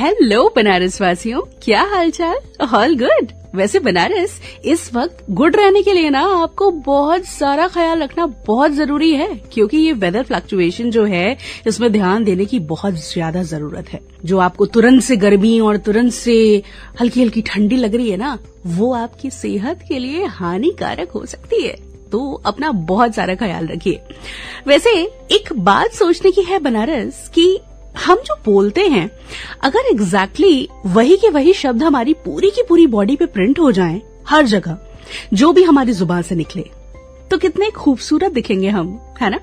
Hello Banaras वासियों, क्या हालचाल? All good. वैसे बनारस इस वक्त गुड रहने के लिए ना आपको बहुत सारा ख्याल रखना बहुत जरूरी है, क्योंकि ये वेदर फ्लक्चुएशन जो है इसमें ध्यान देने की बहुत ज्यादा जरूरत है। जो आपको तुरंत से गर्मी और तुरंत से हल्की हल्की ठंडी लग रही है ना, वो आपकी सेहत के लिए हानिकारक हो सकती है, तो अपना बहुत सारा ख्याल रखिए। वैसे एक बात सोचने की है बनारस कि हम जो बोलते हैं, अगर एग्जैक्टली वही के वही शब्द हमारी पूरी की पूरी बॉडी पे प्रिंट हो जाएं, हर जगह जो भी हमारी जुबान से निकले, तो कितने खूबसूरत दिखेंगे हम, है ना?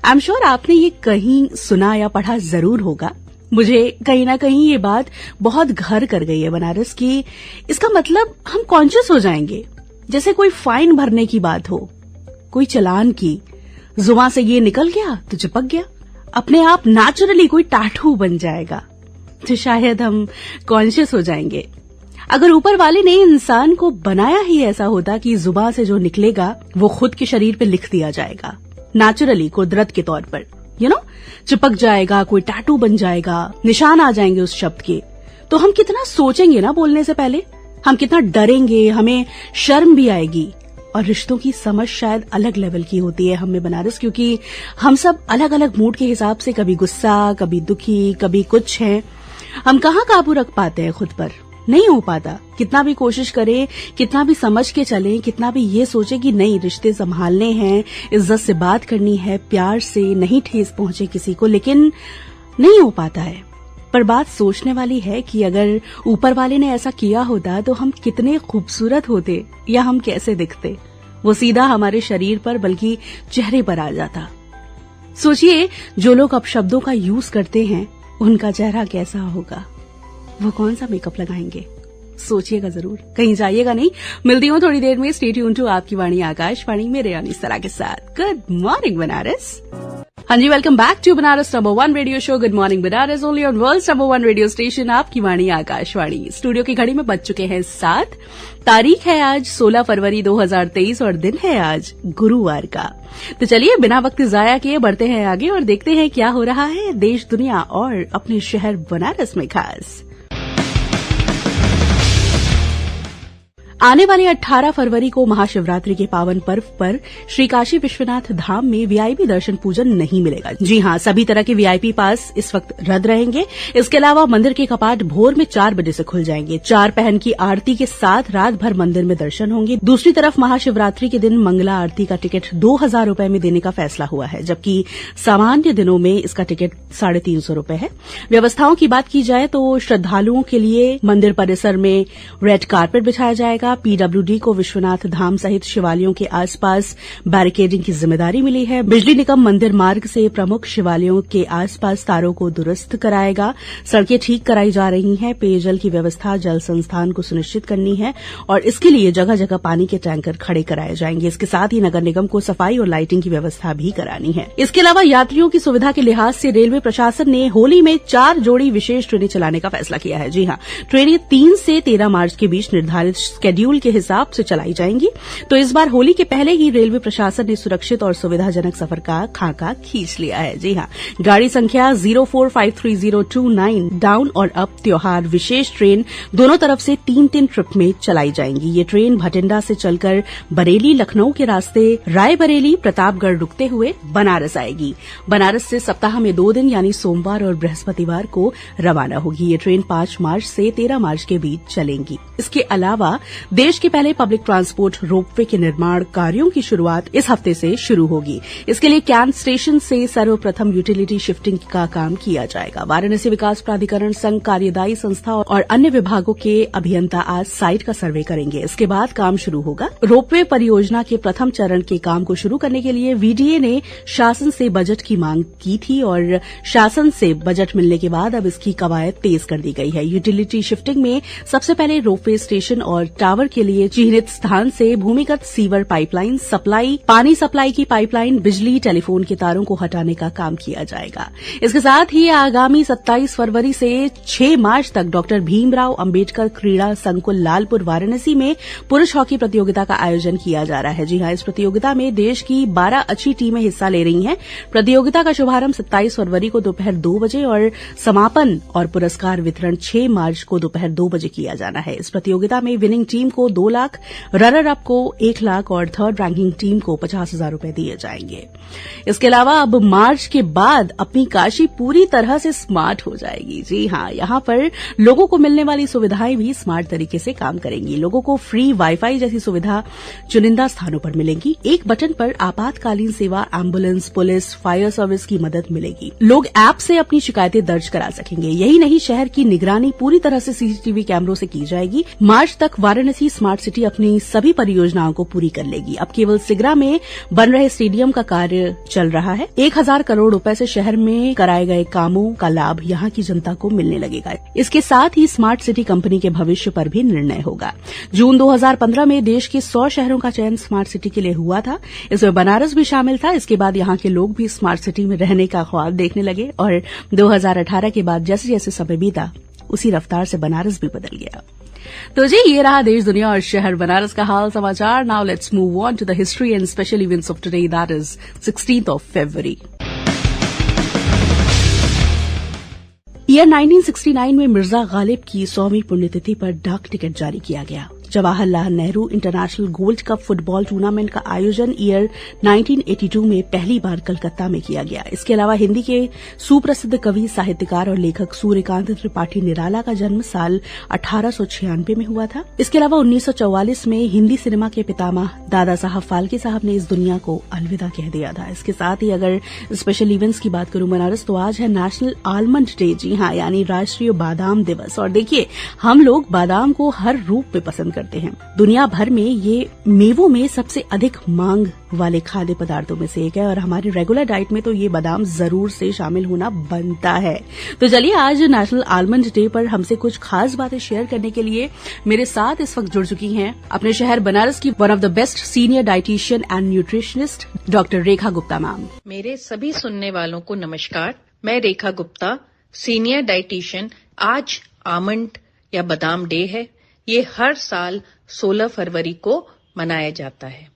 आई एम श्योर आपने ये कहीं सुना या पढ़ा जरूर होगा। मुझे कहीं ना कहीं ये बात बहुत घर कर गई है बनारस की। इसका मतलब हम कॉन्शियस हो जाएंगे, जैसे कोई फाइन भरने की बात हो, कोई चालान की, जुबान से ये निकल गया तो चिपक गया, अपने आप नेचुरली कोई टाटू बन जाएगा, तो शायद हम कॉन्शियस हो जाएंगे। अगर ऊपर वाले ने इंसान को बनाया ही ऐसा होता कि जुबान से जो निकलेगा वो खुद के शरीर पे लिख दिया जाएगा, नेचुरली कुदरत के तौर पर, चिपक जाएगा, कोई टैटू बन जाएगा, निशान आ जाएंगे उस शब्द के, तो हम कितना सोचेंगे ना बोलने से पहले, हम कितना डरेंगे, हमें शर्म भी आएगी। और रिश्तों की समझ शायद अलग लेवल की होती है हमें बनारस, क्योंकि हम सब अलग अलग मूड के हिसाब से, कभी गुस्सा, कभी दुखी, कभी कुछ है। हम कहाँ काबू रख पाते हैं खुद पर? नहीं हो पाता। कितना भी कोशिश करें, कितना भी समझ के चलें, कितना भी ये सोचे कि नहीं रिश्ते संभालने हैं, इज्जत से बात करनी है, प्यार से, नहीं ठेस पहुंचे किसी को, लेकिन नहीं हो पाता है। पर बात सोचने वाली है कि अगर ऊपर वाले ने ऐसा किया होता तो हम कितने खूबसूरत होते, या हम कैसे दिखते। वो सीधा हमारे शरीर पर बल्कि चेहरे पर आ जाता। सोचिए, जो लोग अपशब्दों का यूज करते हैं उनका चेहरा कैसा होगा, वो कौन सा मेकअप लगाएंगे? सोचिएगा जरूर, कहीं जाइएगा नहीं। मिलती हूँ थोड़ी देर में। स्टे ट्यून टू आपकी वाणी आकाशवाणी में रेयानी सरा के साथ। Good morning Banaras. हाँ जी, welcome back to Banaras number 1 radio show good morning Banaras, only on world's number 1 radio station आपकी वाणी आकाशवाणी। स्टूडियो की घड़ी में बज चुके हैं 7। तारीख है आज 16 फरवरी 2023 और दिन है आज गुरुवार का। तो चलिए बिना वक्त जाया किए बढ़ते हैं आगे और देखते हैं क्या हो रहा है देश, दुनिया और अपने शहर बनारस में खास। आने वाले 18 फरवरी को महाशिवरात्रि के पावन पर्व पर श्री काशी विश्वनाथ धाम में वीआईपी दर्शन पूजन नहीं मिलेगा। जी हां, सभी तरह के वीआईपी पास इस वक्त रद्द रहेंगे। इसके अलावा मंदिर के कपाट भोर में 4 बजे से खुल जाएंगे। 4 पहन की आरती के साथ रात भर मंदिर में दर्शन होंगे। दूसरी तरफ महाशिवरात्रि के दिन मंगला आरती का टिकट 2000 रूपये में देने का फैसला हुआ है, जबकि सामान्य दिनों में इसका टिकट 350 रूपये है। व्यवस्थाओं की बात की जाए तो श्रद्धालुओं के लिए मंदिर परिसर में रेड कारपेट बिछाया जाएगा। पीडब्ल्यूडी को विश्वनाथ धाम सहित शिवालयों के आसपास बैरिकेडिंग की जिम्मेदारी मिली है। बिजली निगम मंदिर मार्ग से प्रमुख शिवालयों के आसपास तारों को दुरुस्त कराएगा। सड़कें ठीक कराई जा रही हैं। पेयजल की व्यवस्था जल संस्थान को सुनिश्चित करनी है और इसके लिए जगह जगह पानी के टैंकर खड़े कराए जाएंगे। इसके साथ ही नगर निगम को सफाई और लाइटिंग की व्यवस्था भी करानी है। इसके अलावा यात्रियों की सुविधा के लिहाज से रेलवे प्रशासन ने होली में 4 जोड़ी विशेष ट्रेनें चलाने का फैसला किया है। जी हां, ट्रेनें 3 से 13 मार्च के बीच निर्धारित शेड्यूल के हिसाब से चलाई जाएंगी। तो इस बार होली के पहले ही रेलवे प्रशासन ने सुरक्षित और सुविधाजनक सफर का खाका खींच लिया है। जी हां, गाड़ी संख्या 045309 डाउन और अप त्योहार विशेष ट्रेन दोनों तरफ से 3-3 ट्रिप में चलाई जाएंगी। ये ट्रेन भटिंडा से चलकर बरेली, लखनऊ के रास्ते रायबरेली, प्रतापगढ़ रुकते हुए बनारस आएगी। बनारस से सप्ताह में 2 दिन यानी सोमवार और बृहस्पतिवार को रवाना होगी। ये ट्रेन 5 मार्च से 13 मार्च के बीच चलेंगी। इसके अलावा देश के पहले पब्लिक ट्रांसपोर्ट रोपवे के निर्माण कार्यों की शुरुआत इस हफ्ते से शुरू होगी। इसके लिए कैंट स्टेशन से सर्वप्रथम यूटिलिटी शिफ्टिंग का काम किया जाएगा। वाराणसी विकास प्राधिकरण, संघ कार्यदायी संस्था और अन्य विभागों के अभियंता आज साइट का सर्वे करेंगे। इसके बाद काम शुरू होगा। रोपवे परियोजना के प्रथम चरण के काम को शुरू करने के लिए वीडीए ने शासन से बजट की मांग की थी और शासन से बजट मिलने के बाद अब इसकी कवायद तेज कर दी गई है। यूटिलिटी शिफ्टिंग में सबसे पहले रोपवे स्टेशन और टावर टावर के लिए चिन्हित स्थान से भूमिगत सीवर पाइपलाइन सप्लाई, पानी सप्लाई की पाइपलाइन, बिजली, टेलीफोन के तारों को हटाने का काम किया जाएगा। इसके साथ ही आगामी 27 फरवरी से 6 मार्च तक डॉक्टर भीमराव अंबेडकर क्रीड़ा संकुल लालपुर वाराणसी में पुरुष हॉकी प्रतियोगिता का आयोजन किया जा रहा है। जी हां, इस प्रतियोगिता में देश की 12 अच्छी टीमें हिस्सा ले रही हैं। प्रतियोगिता का शुभारंभ 27 फरवरी को दोपहर 2 बजे और समापन और पुरस्कार वितरण 6 मार्च को दोपहर 2 बजे किया जाना है। इस प्रतियोगिता में विनिंग टीम को 2 लाख, रनर अप को 1 लाख और थर्ड रैंकिंग टीम को 50,000 रूपये दिए जाएंगे। इसके अलावा अब मार्च के बाद अपनी काशी पूरी तरह से स्मार्ट हो जाएगी। जी हां, यहां पर लोगों को मिलने वाली सुविधाएं भी स्मार्ट तरीके से काम करेंगी। लोगों को फ्री वाईफाई जैसी सुविधा चुनिंदा स्थानों पर मिलेंगी। एक बटन पर आपातकालीन सेवा, एम्बुलेंस, पुलिस, फायर सर्विस की मदद मिलेगी। लोग ऐप से अपनी शिकायतें दर्ज करा सकेंगे। यही नहीं, शहर की निगरानी पूरी तरह से सीसीटीवी कैमरों से की जाएगी। मार्च तक वाराणसी स्मार्ट सिटी अपनी सभी परियोजनाओं को पूरी कर लेगी। अब केवल सिगरा में बन रहे स्टेडियम का कार्य चल रहा है। 1000 करोड़ रुपए से शहर में कराए गए कामों का लाभ यहां की जनता को मिलने लगेगा। इसके साथ ही स्मार्ट सिटी कंपनी के भविष्य पर भी निर्णय होगा। जून 2015 में देश के 100 शहरों का चयन स्मार्ट सिटी के लिए हुआ था। इसमें बनारस भी शामिल था। इसके बाद यहां के लोग भी स्मार्ट सिटी में रहने का ख्वाब देखने लगे और 2018 के बाद जैसे जैसे समय बीता उसी रफ्तार से बनारस भी बदल गया। तो जी, ये रहा देश, दुनिया और शहर बनारस का हाल समाचार। Now let's move on to the history and special events of today, that is 16th of February। Year 1969 में मिर्जा गालिब की 100वीं पुण्यतिथि पर डाक टिकट जारी किया गया। Jawaharlal Nehru international gold cup football tournament का आयोजन ईयर 1982 में पहली बार कलकत्ता में किया गया। इसके अलावा हिंदी के सुप्रसिद्ध कवि, साहित्यकार और लेखक सूर्यकांत त्रिपाठी निराला का जन्म साल 1896 में हुआ था। इसके अलावा 1944 में हिंदी सिनेमा के पितामह दादा साहब फाल्के साहब ने इस दुनिया को अलविदा कह दिया था। इसके साथ ही अगर स्पेशल इवेंट्स की बात करूं बनारस, तो आज है नेशनल आलमंड डे। जी हां, यानी राष्ट्रीय बादाम दिवस। और देखिए, हम लोग बादाम को हर रूप में पसंद करते हैं। दुनिया भर में ये मेवों में सबसे अधिक मांग वाले खाद्य पदार्थों में से एक है और हमारे रेगुलर डाइट में तो ये बादाम जरूर से शामिल होना बनता है। तो चलिए, आज नेशनल आलमंड डे पर हमसे कुछ खास बातें शेयर करने के लिए मेरे साथ इस वक्त जुड़ चुकी हैं अपने शहर बनारस की one of the best senior dietitian and nutritionist doctor Rekha Gupta ma'am. मेरे सभी सुनने वालों को नमस्कार। मैं रेखा गुप्ता, सीनियर डाइटिशियन। आज आमंड या बादाम डे है। ये हर साल 16 फरवरी को मनाया जाता है।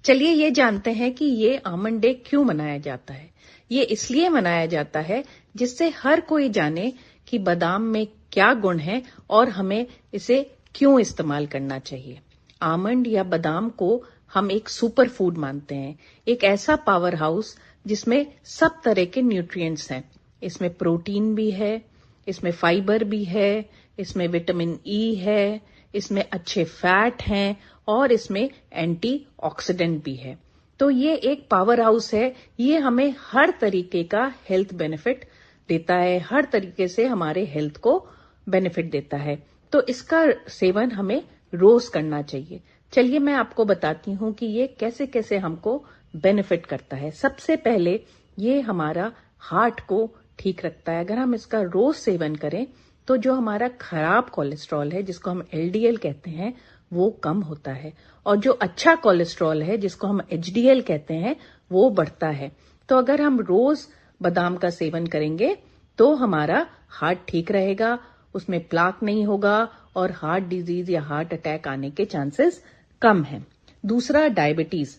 चलिए ये जानते हैं कि ये आमंड डे क्यों मनाया जाता है। ये इसलिए मनाया जाता है जिससे हर कोई जाने कि बादाम में क्या गुण है और हमें इसे क्यों इस्तेमाल करना चाहिए। आमंड या बादाम को हम एक सुपर फूड मानते हैं, एक ऐसा पावर हाउस जिसमें सब तरह के न्यूट्रिएंट्स हैं। इसमें प्रोटीन भी है, इसमें फाइबर भी है, इसमें विटामिन ई है, इसमें अच्छे फैट हैं और इसमें एंटीऑक्सीडेंट भी है। तो ये एक पावर हाउस है। ये हमें हर तरीके का हेल्थ बेनिफिट देता है, हर तरीके से हमारे हेल्थ को बेनिफिट देता है। तो इसका सेवन हमें रोज करना चाहिए। चलिए मैं आपको बताती हूँ कि ये कैसे कैसे हमको बेनिफिट करता है। सबसे पहले ये हमारा हार्ट को ठीक रखता है। अगर हम इसका रोज सेवन करें तो जो हमारा खराब कोलेस्ट्रॉल है, जिसको हम एलडीएल कहते हैं, वो कम होता है और जो अच्छा कोलेस्ट्रॉल है, जिसको हम एचडीएल कहते हैं, वो बढ़ता है। तो अगर हम रोज बादाम का सेवन करेंगे तो हमारा हार्ट ठीक रहेगा, उसमें प्लाक नहीं होगा और हार्ट डिजीज या हार्ट अटैक आने के चांसेस कम हैं। दूसरा, डायबिटीज।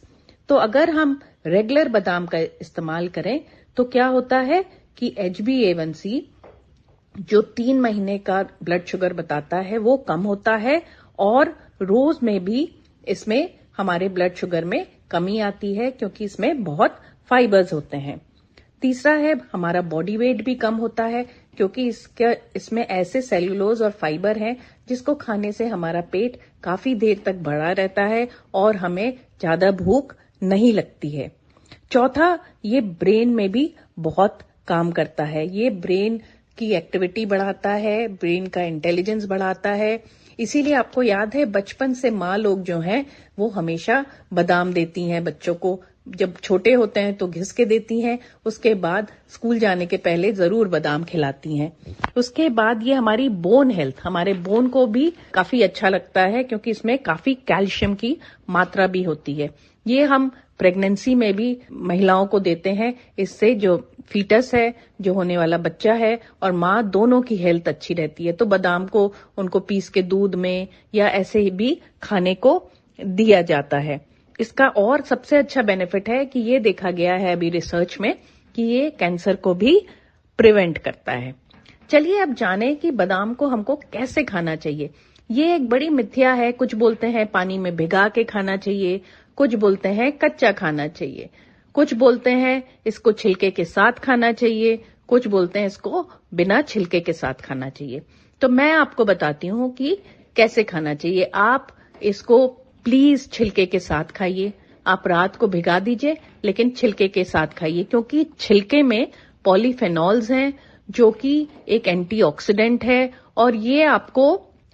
तो अगर हम रेगुलर बादाम का इस्तेमाल करें तो क्या होता है कि HbA1c जो 3 महीने का ब्लड शुगर बताता है वो कम होता है और रोज में भी इसमें हमारे ब्लड शुगर में कमी आती है क्योंकि इसमें बहुत फाइबर्स होते हैं। तीसरा है, हमारा बॉडी वेट भी कम होता है क्योंकि इसमें ऐसे सेल्यूलोज और फाइबर हैं जिसको खाने से हमारा पेट काफी देर तक भरा रहता है और हमें ज्यादा भूख नहीं लगती है। चौथा, ये ब्रेन में भी बहुत काम करता है। ये ब्रेन की एक्टिविटी बढ़ाता है, ब्रेन का इंटेलिजेंस बढ़ाता है। इसीलिए आपको याद है बचपन से माँ लोग जो हैं वो हमेशा बादाम देती हैं बच्चों को जब छोटे होते हैं तो घिस के देती हैं, उसके बाद स्कूल जाने के पहले जरूर बादाम खिलाती हैं। उसके बाद ये हमारी बोन हेल्थ, हमारे बोन को भी काफी अच्छा लगता है क्योंकि इसमें काफी कैल्शियम की मात्रा भी होती है। ये हम प्रेगनेंसी में भी महिलाओं को देते हैं। इससे जो फीटस है, जो होने वाला बच्चा है, और माँ दोनों की हेल्थ अच्छी रहती है। तो बादाम को उनको पीस के दूध में या ऐसे ही भी खाने को दिया जाता है। इसका और सबसे अच्छा बेनिफिट है कि ये देखा गया है अभी रिसर्च में कि ये कैंसर को भी प्रिवेंट करता है। चलिए अब जाने कि बादाम को हमको कैसे खाना चाहिए। ये एक बड़ी मिथ्या है। कुछ बोलते हैं पानी में भिगा के खाना चाहिए, कुछ बोलते हैं कच्चा खाना चाहिए, कुछ बोलते हैं इसको छिलके के साथ खाना चाहिए, कुछ बोलते हैं इसको बिना छिलके के साथ खाना चाहिए। तो मैं आपको बताती हूँ कि कैसे खाना चाहिए। आप इसको प्लीज छिलके के साथ खाइए। आप रात को भिगा दीजिए लेकिन छिलके के साथ खाइए, क्योंकि छिलके में पॉलीफेनॉल्स हैं जो कि एक एंटीऑक्सीडेंट है और ये आपको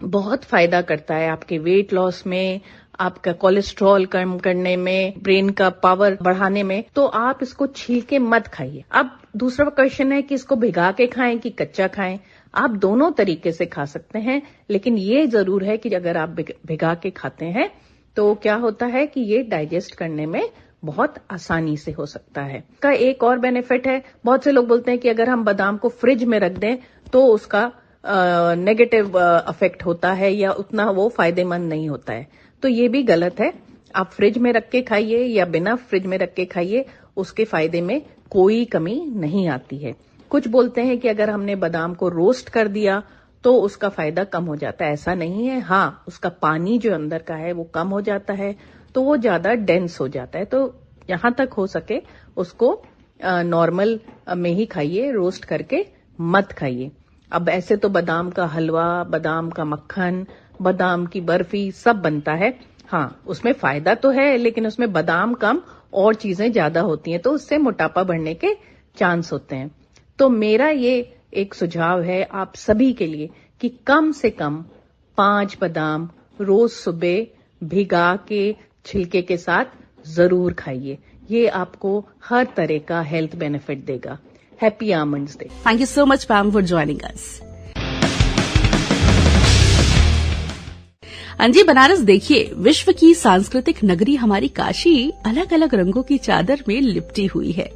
बहुत फायदा करता है आपके वेट लॉस में, आपका कोलेस्ट्रॉल कम करने में, ब्रेन का पावर बढ़ाने में। तो आप इसको छील के मत खाइए। अब दूसरा क्वेश्चन है कि इसको भिगा के खाएं कि कच्चा खाएं। आप दोनों तरीके से खा सकते हैं, लेकिन ये जरूर है कि अगर आप भिगा के खाते हैं तो क्या होता है कि ये डाइजेस्ट करने में बहुत आसानी से हो सकता है। का एक और बेनिफिट है, बहुत से लोग बोलते हैं कि अगर हम बादाम को फ्रिज में रख दें तो उसका नेगेटिव इफेक्ट होता है या उतना वो फायदेमंद नहीं होता है। तो ये भी गलत है। आप फ्रिज में रख के खाइए या बिना फ्रिज में रख के खाइए, उसके फायदे में कोई कमी नहीं आती है। कुछ बोलते हैं कि अगर हमने बादाम को रोस्ट कर दिया तो उसका फायदा कम हो जाता है। ऐसा नहीं है। हाँ, उसका पानी जो अंदर का है वो कम हो जाता है, तो वो ज्यादा डेंस हो जाता है। तो यहां तक हो सके उसको नॉर्मल में ही खाइए, रोस्ट करके मत खाइए। अब ऐसे तो बादाम का हलवा, बादाम का मक्खन, बादाम की बर्फी सब बनता है। हाँ, उसमें फायदा तो है लेकिन उसमें बादाम कम और चीजें ज्यादा होती हैं, तो उससे मोटापा बढ़ने के चांस होते हैं। तो मेरा ये एक सुझाव है आप सभी के लिए कि कम से कम 5 बादाम रोज सुबह भिगा के छिलके के साथ जरूर खाइए। ये आपको हर तरह का हेल्थ बेनिफिट देगा। Happy almonds day. Thank you so much पैम for joining us. अंजी, बनारस देखिए, विश्व की सांस्कृतिक नगरी हमारी काशी अलग अलग रंगों की चादर में लिपटी हुई है।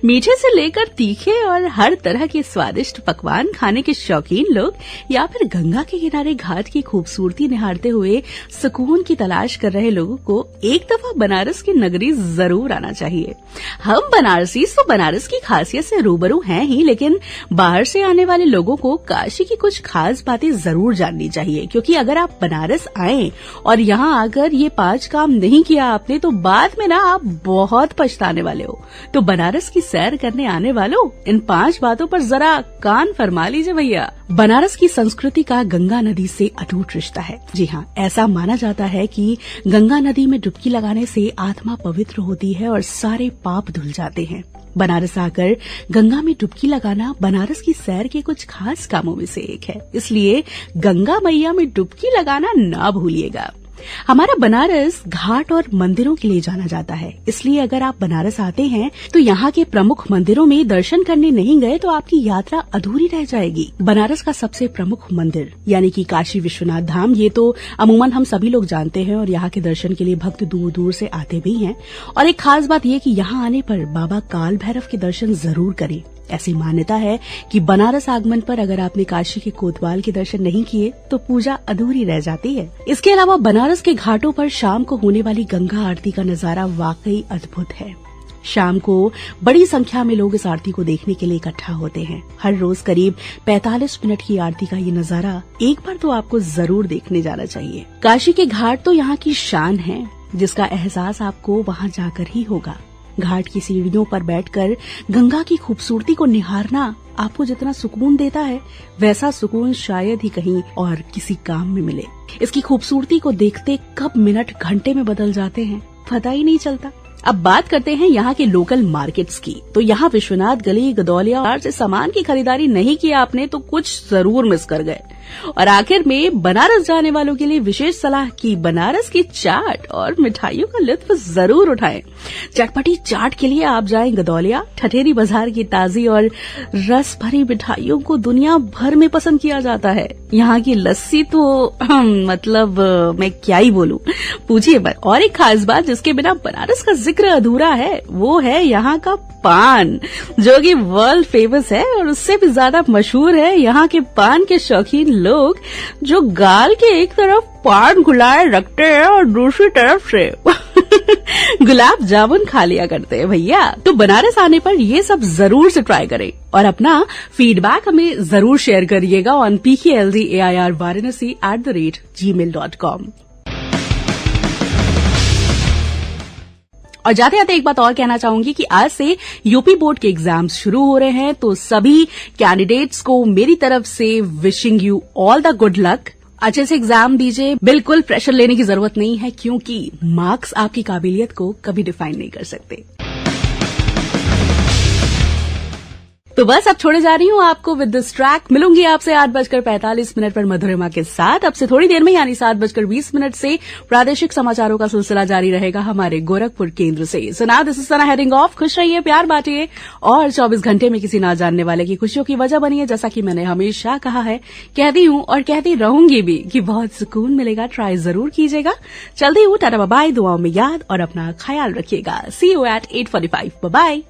मीठे से लेकर तीखे और हर तरह के स्वादिष्ट पकवान खाने के शौकीन लोग या फिर गंगा के किनारे घाट की खूबसूरती निहारते हुए सुकून की तलाश कर रहे लोगों को एक दफा बनारस की नगरी जरूर आना चाहिए। हम बनारसी तो बनारस की खासियत से रूबरू हैं ही, लेकिन बाहर से आने वाले लोगों को काशी की कुछ खास बातें जरूर जाननी चाहिए, क्योंकि अगर आप बनारस आए और यहाँ आकर ये 5 काम नहीं किया आपने तो बाद में ना आप बहुत पछताने वाले हो। तो बनारस की सैर करने आने वालों, इन 5 बातों पर जरा कान फरमा लीजिए भैया। बनारस की संस्कृति का गंगा नदी से अटूट रिश्ता है। जी हाँ, ऐसा माना जाता है कि गंगा नदी में डुबकी लगाने से आत्मा पवित्र होती है और सारे पाप धुल जाते हैं। बनारस आकर गंगा में डुबकी लगाना बनारस की सैर के कुछ खास कामों में से एक है, इसलिए गंगा मैया में डुबकी लगाना ना भूलिएगा। हमारा बनारस घाट और मंदिरों के लिए जाना जाता है, इसलिए अगर आप बनारस आते हैं तो यहाँ के प्रमुख मंदिरों में दर्शन करने नहीं गए तो आपकी यात्रा अधूरी रह जाएगी। बनारस का सबसे प्रमुख मंदिर यानी कि काशी विश्वनाथ धाम, ये तो अमूमन हम सभी लोग जानते हैं और यहाँ के दर्शन के लिए भक्त दूर दूर से आते भी हैं। और एक खास बात ये कि यहाँ आने पर बाबा काल भैरव के दर्शन जरूर करें। ऐसी मान्यता है कि बनारस आगमन पर अगर आपने काशी के कोतवाल के दर्शन नहीं किए तो पूजा अधूरी रह जाती है। इसके अलावा बनारस के घाटों पर शाम को होने वाली गंगा आरती का नजारा वाकई अद्भुत है। शाम को बड़ी संख्या में लोग इस आरती को देखने के लिए इकट्ठा होते हैं। हर रोज करीब 45 मिनट की आरती का ये नजारा एक बार तो आपको जरूर देखने जाना चाहिए। काशी के घाट तो यहाँ की शान है, जिसका एहसास आपको वहाँ जाकर ही होगा। घाट की सीढ़ियों पर बैठकर गंगा की खूबसूरती को निहारना आपको जितना सुकून देता है, वैसा सुकून शायद ही कहीं और किसी काम में मिले। इसकी खूबसूरती को देखते कब मिनट घंटे में बदल जाते हैं पता ही नहीं चलता। अब बात करते हैं यहाँ के लोकल मार्केट्स की। तो यहाँ विश्वनाथ गली, गदौलिया से सामान की खरीदारी नहीं की आपने तो कुछ जरूर मिस कर गए। और आखिर में बनारस जाने वालों के लिए विशेष सलाह की बनारस की चाट और मिठाइयों का लुत्फ जरूर उठाएं। चटपटी चाट के लिए आप जाएं गदौलिया। ठठेरी बाजार की ताजी और रस भरी मिठाइयों को दुनिया भर में पसंद किया जाता है। यहाँ की लस्सी तो मतलब मैं क्या ही बोलूं, पूछिए मत। और एक खास बात जिसके बिना बनारस का जिक्र अधूरा है वो है यहाँ का पान, जो कि वर्ल्ड फेमस है। और उससे भी ज्यादा मशहूर है यहाँ के पान के शौकीन लोग, जो गाल के एक तरफ पान गुलाए रखते हैं और दूसरी तरफ से गुलाब जामुन खा लिया करते हैं भैया। तो बनारस आने पर ये सब जरूर से ट्राई करें और अपना फीडबैक हमें जरूर शेयर करिएगा on pkldairvaranasi@gmail.com। और जाते जाते एक बात और कहना चाहूंगी कि आज से यूपी बोर्ड के एग्जाम्स शुरू हो रहे हैं, तो सभी कैंडिडेट्स को मेरी तरफ से wishing you all the good luck. अच्छे से एग्जाम दीजिए, बिल्कुल प्रेशर लेने की जरूरत नहीं है, क्योंकि मार्क्स आपकी काबिलियत को कभी डिफाइन नहीं कर सकते। तो बस अब छोड़े जा रही हूँ आपको विद दिस ट्रैक। मिलूंगी आपसे 8:45 पर मधुरिमा के साथ। अब से थोड़ी देर में यानी 7:20 से प्रादेशिक समाचारों का सिलसिला जारी रहेगा हमारे गोरखपुर केंद्र से। So now this is Sana heading of. खुश रहिए, प्यार बांटिए और 24 घंटे में किसी ना जानने वाले की खुशियों की वजह बनिए। जैसा कि मैंने हमेशा कहा है, कहती हूँ और कहती रहूंगी भी कि बहुत सुकून मिलेगा, ट्राई जरूर कीजिएगा। चलती हूँ, टाटा बाय, दुआओं में याद और अपना ख्याल रखिएगा। सी यू एट 8:45। बाय।